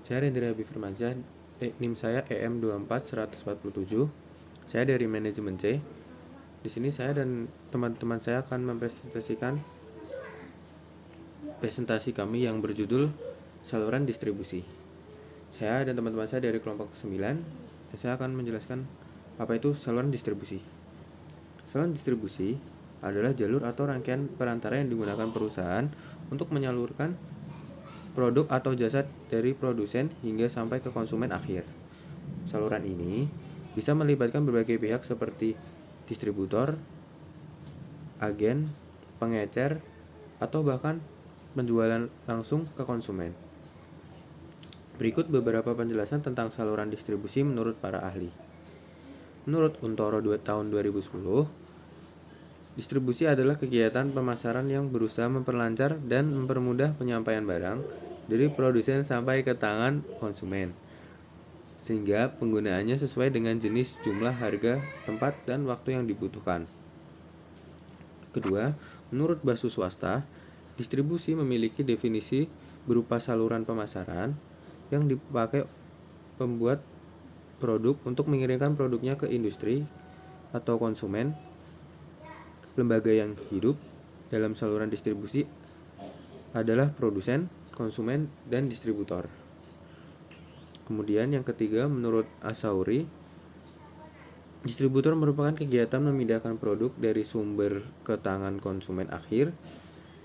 Saya Rendra Abi Firmansyah, NIM saya EM24147. Saya dari manajemen C. Di sini saya dan teman-teman saya akan mempresentasikan presentasi kami yang berjudul saluran distribusi. Saya dan teman-teman saya dari kelompok 9, saya akan menjelaskan apa itu saluran distribusi. Saluran distribusi adalah jalur atau rangkaian perantara yang digunakan perusahaan untuk menyalurkan produk atau jasa dari produsen hingga sampai ke konsumen akhir. Saluran ini bisa melibatkan berbagai pihak seperti distributor, agen, pengecer, atau bahkan penjualan langsung ke konsumen. Berikut beberapa penjelasan tentang saluran distribusi menurut para ahli. Menurut Untoro tahun 2010, distribusi adalah kegiatan pemasaran yang berusaha memperlancar dan mempermudah penyampaian barang dari produsen sampai ke tangan konsumen, sehingga penggunaannya sesuai dengan jenis, jumlah, harga, tempat, dan waktu yang dibutuhkan. Kedua, menurut Basu Swasta, distribusi memiliki definisi berupa saluran pemasaran yang dipakai pembuat produk untuk mengirimkan produknya ke industri atau konsumen. Lembaga yang hidup dalam saluran distribusi adalah produsen, konsumen, dan distributor. Kemudian yang ketiga, menurut Asauri, distributor merupakan kegiatan memindahkan produk dari sumber ke tangan konsumen akhir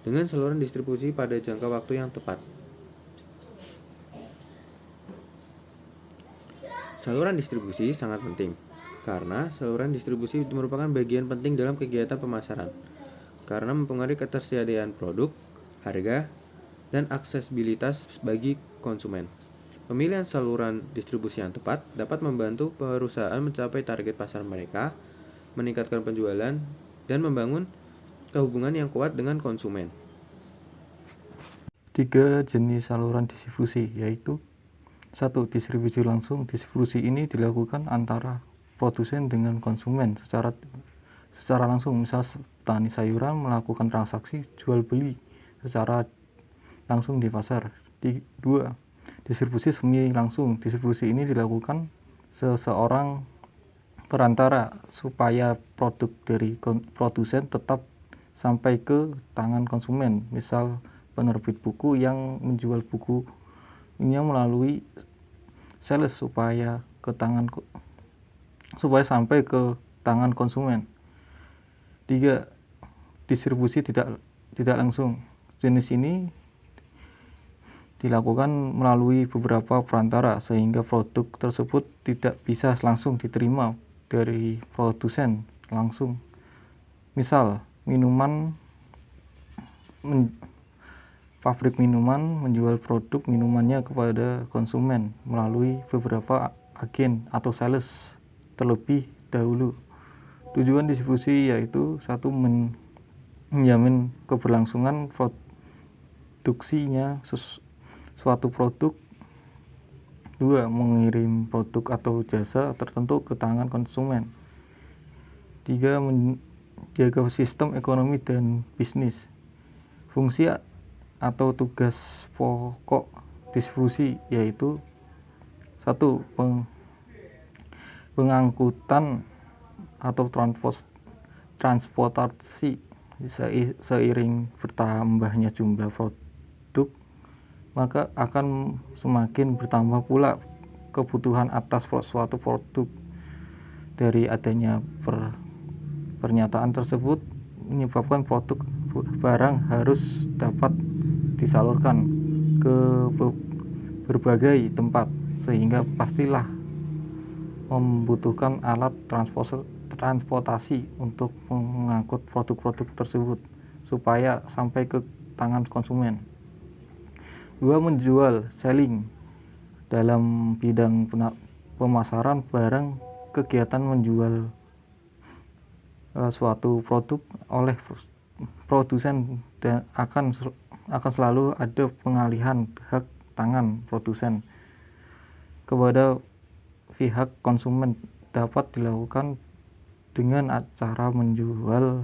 dengan saluran distribusi pada jangka waktu yang tepat. Saluran distribusi sangat penting karena saluran distribusi merupakan bagian penting dalam kegiatan pemasaran karena mempengaruhi ketersediaan produk, harga, dan aksesibilitas bagi konsumen. Pemilihan saluran distribusi yang tepat dapat membantu perusahaan mencapai target pasar mereka, meningkatkan penjualan, dan membangun kehubungan yang kuat dengan konsumen. 3 jenis saluran distribusi, yaitu 1. Distribusi langsung. Distribusi ini dilakukan antara produsen dengan konsumen secara langsung. Misal petani sayuran melakukan transaksi jual beli secara langsung di pasar. 2. Distribusi semi langsung. Distribusi ini dilakukan seseorang perantara supaya produk dari produsen tetap sampai ke tangan konsumen. Misal penerbit buku yang menjual bukunya melalui sales supaya sampai ke tangan konsumen. 3. Distribusi tidak langsung. Jenis ini dilakukan melalui beberapa perantara sehingga produk tersebut tidak bisa langsung diterima dari produsen langsung. Misal, pabrik minuman menjual produk minumannya kepada konsumen melalui beberapa agen atau sales terlebih dahulu. Tujuan distribusi yaitu 1. Menjamin keberlangsungan produksinya suatu produk. 2. Mengirim produk atau jasa tertentu ke tangan konsumen. 3. Menjaga sistem ekonomi dan bisnis. Fungsi atau tugas pokok distribusi yaitu 1. Pengangkutan atau transportasi. Seiring bertambahnya jumlah produk, maka akan semakin bertambah pula kebutuhan atas suatu produk. Dari adanya pernyataan tersebut menyebabkan produk barang harus dapat disalurkan ke berbagai tempat sehingga pastilah membutuhkan alat transportasi untuk mengangkut produk-produk tersebut supaya sampai ke tangan konsumen. 2. Menjual, selling. Dalam bidang pemasaran barang, kegiatan menjual suatu produk oleh produsen dan akan selalu ada pengalihan hak tangan produsen kepada pihak konsumen. Dapat dilakukan dengan cara menjual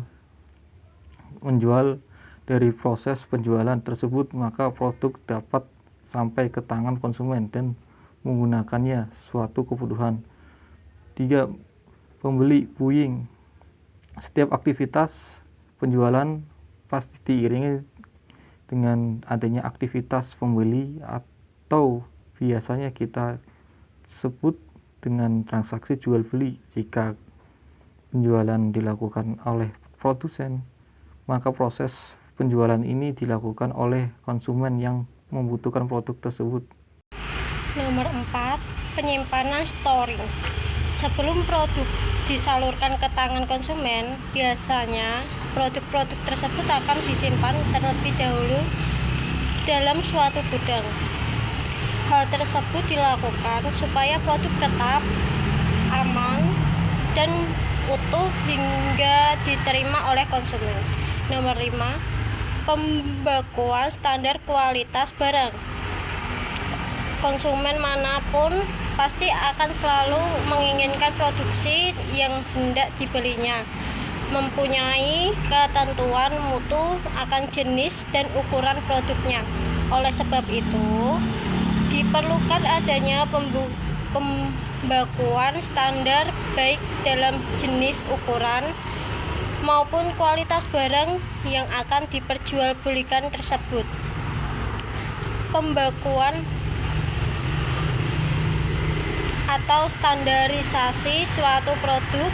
dari proses penjualan tersebut, maka produk dapat sampai ke tangan konsumen dan menggunakannya suatu kebutuhan. 3. Pembeli buying. Setiap aktivitas penjualan pasti diiringi dengan adanya aktivitas pembeli atau biasanya kita sebut dengan transaksi jual beli. Jika penjualan dilakukan oleh produsen, maka proses penjualan ini dilakukan oleh konsumen yang membutuhkan produk tersebut. Nomor 4, penyimpanan storing. Sebelum produk disalurkan ke tangan konsumen, biasanya produk-produk tersebut akan disimpan terlebih dahulu dalam suatu gudang. Hal tersebut dilakukan supaya produk tetap aman dan utuh hingga diterima oleh konsumen. Nomor 5, pembekuan standar kualitas barang. Konsumen manapun pasti akan selalu menginginkan produksi yang hendak dibelinya mempunyai ketentuan mutu akan jenis dan ukuran produknya. Oleh sebab itu, diperlukan adanya pembekuan standar baik dalam jenis, ukuran, maupun kualitas barang yang akan diperjualbelikan tersebut. Pembekuan atau standarisasi suatu produk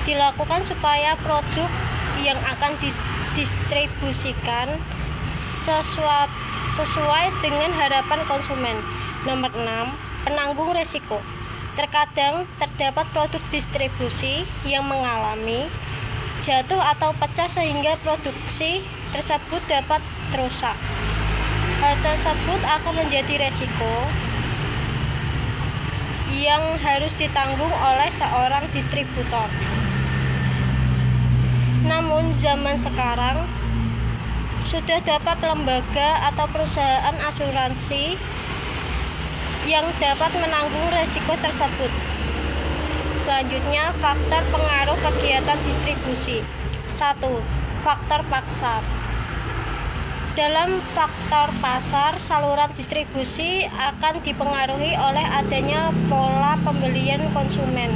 dilakukan supaya produk yang akan didistribusikan sesuai dengan harapan konsumen. Nomor 6, penanggung risiko. Terkadang terdapat produk distribusi yang mengalami jatuh atau pecah sehingga produksi tersebut dapat rusak. Hal tersebut akan menjadi risiko yang harus ditanggung oleh seorang distributor. Namun zaman sekarang sudah dapat lembaga atau perusahaan asuransi yang dapat menanggung risiko tersebut. Selanjutnya, faktor pengaruh kegiatan distribusi. 1. Faktor pasar. Dalam faktor pasar, saluran distribusi akan dipengaruhi oleh adanya pola pembelian konsumen.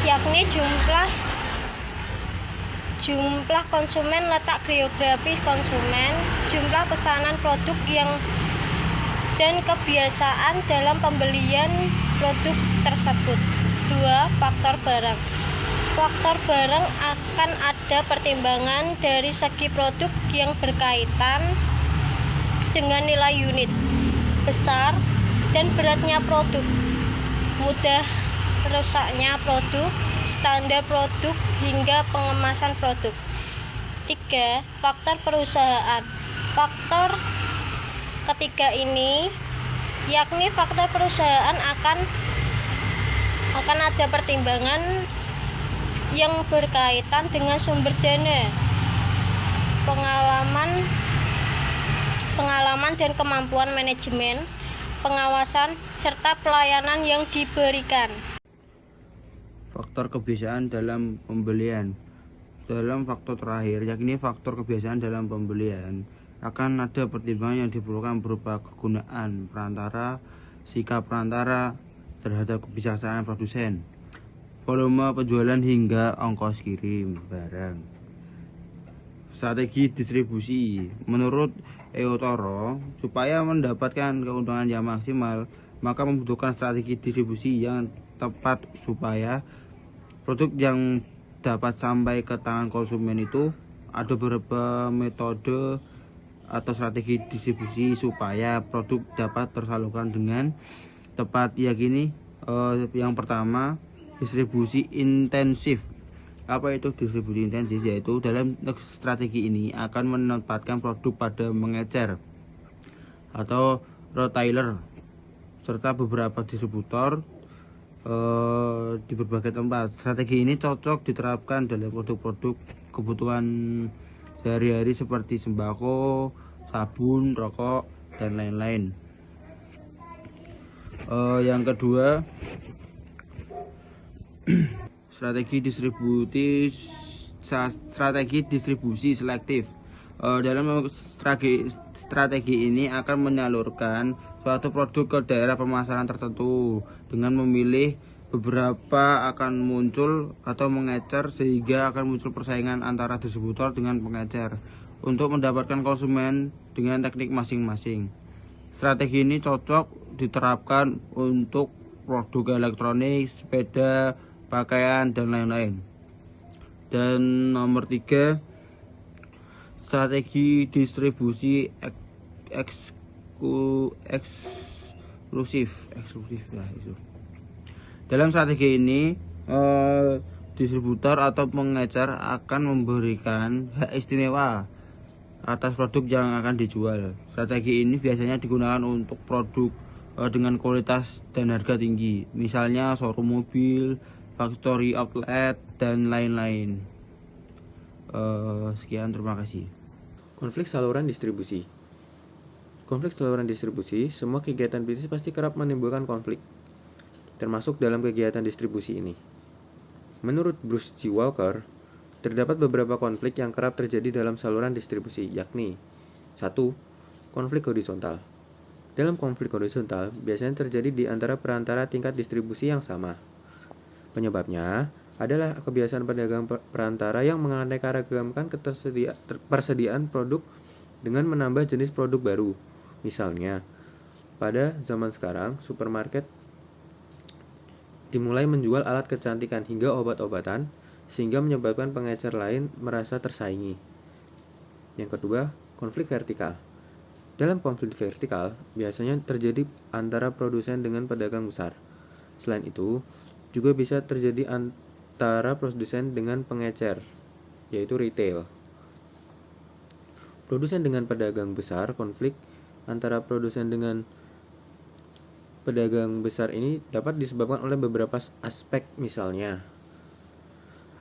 Yakni jumlah konsumen, letak geografis konsumen, jumlah pesanan produk dan kebiasaan dalam pembelian produk tersebut. 2. Faktor barang. Faktor barang akan ada pertimbangan dari segi produk yang berkaitan dengan nilai unit, besar dan beratnya produk, mudah rusaknya produk, standar produk, hingga pengemasan produk. 3. Faktor perusahaan. Faktor ketiga ini yakni faktor perusahaan akan ada pertimbangan yang berkaitan dengan sumber dana, pengalaman dan kemampuan manajemen, pengawasan, serta pelayanan yang diberikan. Faktor kebiasaan dalam pembelian. Dalam faktor terakhir, yakni faktor kebiasaan dalam pembelian, akan ada pertimbangan yang diperlukan berupa kegunaan perantara, sikap perantara terhadap kebijaksanaan produsen, volume penjualan hingga ongkos kirim barang. Strategi distribusi. Menurut Eutoro, supaya mendapatkan keuntungan yang maksimal, maka membutuhkan strategi distribusi yang tepat supaya produk yang dapat sampai ke tangan konsumen itu ada beberapa metode atau strategi distribusi supaya produk dapat tersalurkan dengan tepat. Yakni yang pertama, distribusi intensif. Apa itu distribusi intensif? Yaitu dalam strategi ini akan menempatkan produk pada mengecer atau retailer serta beberapa distributor di berbagai tempat. Strategi ini cocok diterapkan dalam produk-produk kebutuhan sehari-hari seperti sembako, sabun, rokok, dan lain-lain. Yang kedua, Strategi distribusi selektif. Dalam strategi ini akan menyalurkan suatu produk ke daerah pemasaran tertentu dengan memilih beberapa akan muncul atau mengecer, sehingga akan muncul persaingan antara distributor dengan pengecer untuk mendapatkan konsumen dengan teknik masing-masing. Strategi ini cocok diterapkan untuk produk elektronik, sepeda, pakaian, dan lain-lain. Dan nomor 3, strategi distribusi eksklusif ya itu. Dalam strategi ini distributor atau pengecer akan memberikan hak istimewa atas produk yang akan dijual. Strategi ini biasanya digunakan untuk produk dengan kualitas dan harga tinggi, misalnya showroom mobil, factory outlet, dan lain-lain. Sekian, terima kasih. Konflik saluran distribusi. Konflik saluran distribusi, semua kegiatan bisnis pasti kerap menimbulkan konflik, termasuk dalam kegiatan distribusi ini. Menurut Bruce G. Walker, terdapat beberapa konflik yang kerap terjadi dalam saluran distribusi, yakni 1. Konflik horizontal. Dalam konflik horizontal, biasanya terjadi di antara perantara tingkat distribusi yang sama. Penyebabnya adalah kebiasaan pedagang perantara yang menganeka-ragamkan persediaan produk dengan menambah jenis produk baru. Misalnya, pada zaman sekarang, supermarket dimulai menjual alat kecantikan hingga obat-obatan, sehingga menyebabkan pengecer lain merasa tersaingi. Yang kedua, konflik vertikal. Dalam konflik vertikal, biasanya terjadi antara produsen dengan pedagang besar. Selain itu, juga bisa terjadi antara produsen dengan pengecer, yaitu retail. Produsen dengan pedagang besar, konflik antara produsen dengan pedagang besar ini dapat disebabkan oleh beberapa aspek, misalnya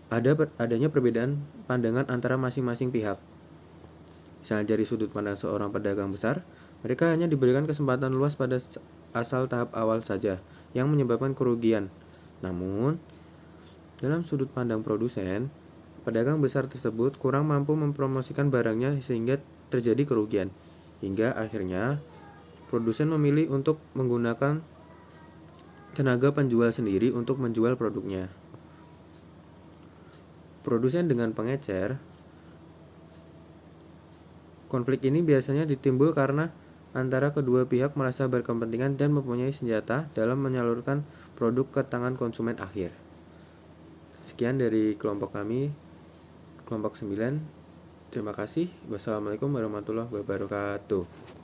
adanya perbedaan pandangan antara masing-masing pihak. Misalnya dari sudut pandang seorang pedagang besar, mereka hanya diberikan kesempatan luas pada asal tahap awal saja, yang menyebabkan kerugian. Namun, dalam sudut pandang produsen, pedagang besar tersebut kurang mampu mempromosikan barangnya sehingga terjadi kerugian, hingga akhirnya produsen memilih untuk menggunakan tenaga penjual sendiri untuk menjual produknya. Produsen dengan pengecer. Konflik ini biasanya ditimbul karena antara kedua pihak merasa berkepentingan dan mempunyai senjata dalam menyalurkan produk ke tangan konsumen akhir. Sekian dari kelompok kami, kelompok 9. Terima kasih. Wassalamualaikum warahmatullahi wabarakatuh.